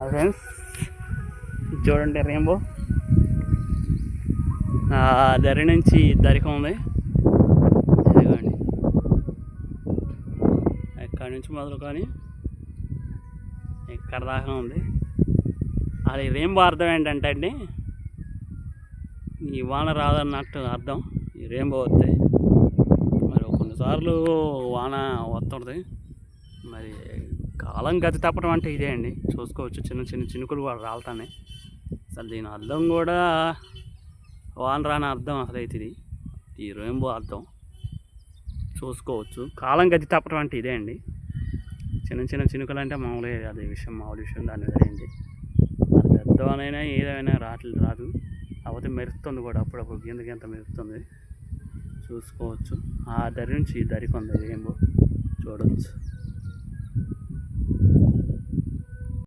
Friends చూడండి rainbow దరి నుంచి దరికి ఉంది. ఇదిగోండి ఎక్కడి నుంచి మొదలు కానీ ఇక్కడ దాకా ఉంది. అది రెయిన్బో అర్థం ఏంటంటే అండి, ఈ వాన రాదన్నట్టు అర్థం. ఈ రెయిన్బో వస్తే మరి కొన్నిసార్లు వాన వస్తుంది. మరి కాలం గతి తప్పడం అంటే ఇదే అండి. చూసుకోవచ్చు చిన్న చిన్న చినుకులు కూడా రాలుతున్నాయి. అసలు దీని అర్థం కూడా వాన రాని అర్థం అసలైతే ఇది ఈ రెయిన్బో అర్థం చూసుకోవచ్చు. కాలం గతి తప్పడం అంటే ఇదే అండి. చిన్న చిన్న చినుకులు అంటే మామూలే, అదే విషయం మామూలు విషయం. దాని జరిగింది అది పెద్దవానైనా ఏదైనా రాదు. కాకపోతే మెరుస్తుంది కూడా, అప్పుడప్పుడు గింత మెరుస్తుంది. చూసుకోవచ్చు. ఆ దరి నుంచి ఈ దరికి ఉంది రెయిన్బో చూడవచ్చు.